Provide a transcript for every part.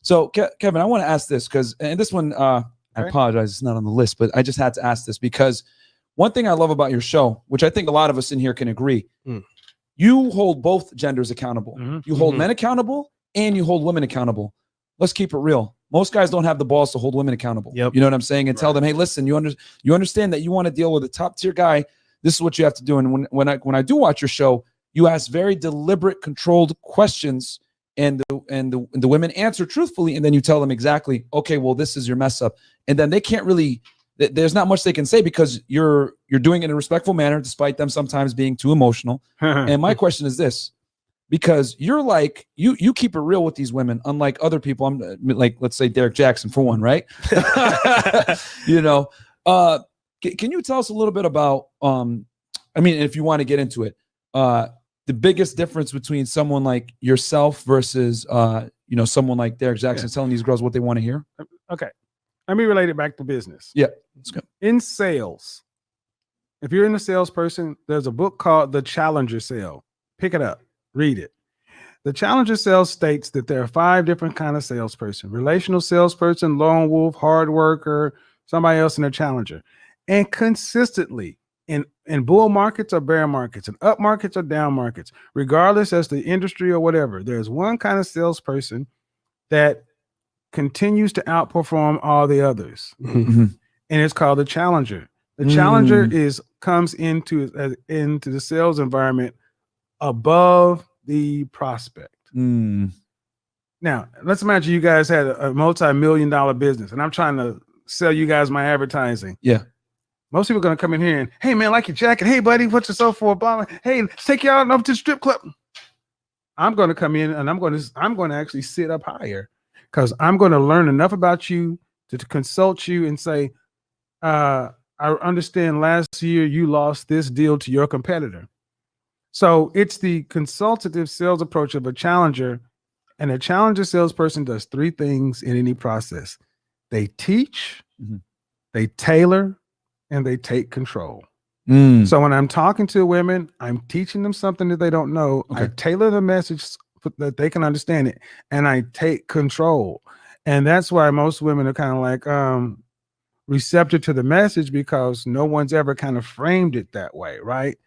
So Kevin, I want to ask this and this one, I apologize, it's not on the list, but I just had to ask this because one thing I love about your show, which I think a lot of us in here can agree, you hold both genders accountable. You hold men accountable and you hold women accountable. Let's keep it real. Most guys don't have the balls to hold women accountable. You know what I'm saying? And tell them, hey, listen, you understand that you want to deal with a top tier guy. This is what you have to do. And when I do watch your show, you ask very deliberate, controlled questions, and the women answer truthfully, and then you tell them exactly, okay, well, this is your mess up. And then they can't really, there's not much they can say because you're doing it in a respectful manner, despite them sometimes being too emotional. And my question is this, because you're like, you keep it real with these women, unlike other people. I'm like, let's say Derek Jackson for one, right? You know, can you tell us a little bit about, I mean, if you want to get into it, the biggest difference between someone like yourself versus, you know, someone like Derek Jackson telling these girls what they want to hear? Okay. Let me relate it back to business. Yeah. Let's go. In sales, if you're in a salesperson, there's a book called The Challenger Sale. Pick it up. Read it. The Challenger Sale states that there are 5 different kinds of salesperson: relational salesperson, lone wolf, hard worker, somebody else, and a challenger. And consistently in bull markets or bear markets, and up markets or down markets, regardless as the industry or whatever, there's one kind of salesperson that continues to outperform all the others. And it's called the challenger. The challenger comes into the sales environment above the prospect. Now, let's imagine you guys had a multi-million-dollar business, and I'm trying to sell you guys my advertising. Yeah. Most people are going to come in here and, hey, man, like your jacket. Hey, buddy, what's your so forth? Blah, blah. Hey, let's take you out up to the strip club. I'm going to come in and I'm going to actually sit up higher because I'm going to learn enough about you to consult you and say, I understand last year you lost this deal to your competitor. So it's the consultative sales approach of a challenger, and a challenger salesperson does 3 things in any process. They teach, they tailor, and they take control. So when I'm talking to women, I'm teaching them something that they don't know. I tailor the message that they can understand it, and I take control. And that's why most women are kind of like receptive to the message, because no one's ever kind of framed it that way, right?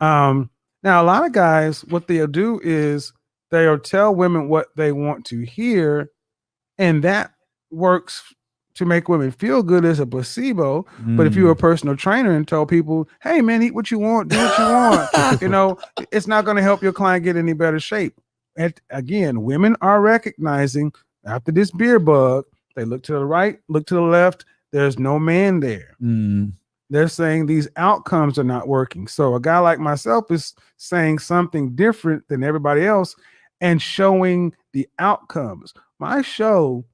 Now, a lot of guys, what they'll do is they'll tell women what they want to hear, and that works to make women feel good as a placebo. But if you're a personal trainer and tell people, hey, man, eat what you want, do what you want, you know, it's not going to help your client get any better shape. And again, women are recognizing after this beer bug, they look to the right, look to the left, there's no man there. They're saying these outcomes are not working. So a guy like myself is saying something different than everybody else and showing the outcomes. My show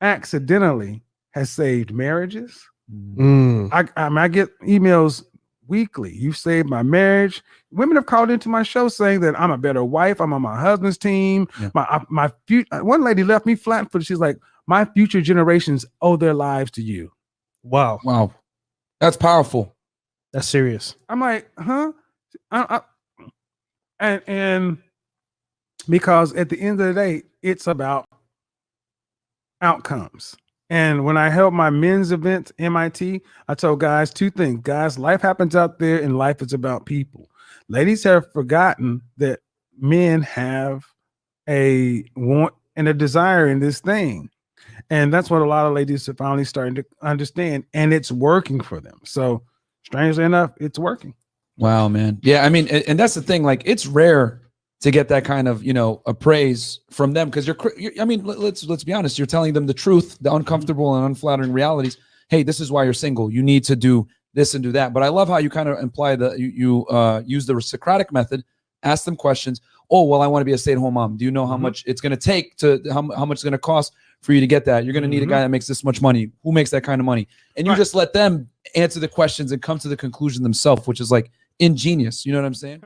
accidentally has saved marriages. I get emails weekly. You saved my marriage. Women have called into my show saying that I'm a better wife. I'm on my husband's team. My one lady left me flat-footed. She's like, my future generations owe their lives to you. Wow. That's powerful. That's serious. I'm like, huh? And because at the end of the day, it's about outcomes. And when I held my men's event, MIT, I told guys 2 things. Guys, life happens out there and life is about people. Ladies have forgotten that men have a want and a desire in this thing. And that's what a lot of ladies are finally starting to understand, and it's working for them. So strangely enough, it's working. Wow, man. Yeah, I mean, and that's the thing, like, it's rare to get that kind of, you know, a praise from them, because you're I mean, let's be honest, you're telling them the truth, the uncomfortable and unflattering realities. Hey, this is why you're single. You need to do this and do that. But I love how you kind of imply that you use the Socratic method, ask them questions. Oh, well, I want to be a stay-at-home mom. Do you know how much it's going to take to how much it's going to cost for you to get that? You're going to need a guy that makes this much money. Who makes that kind of money? And you just let them answer the questions and come to the conclusion themselves, which is like ingenious. You know what I'm saying?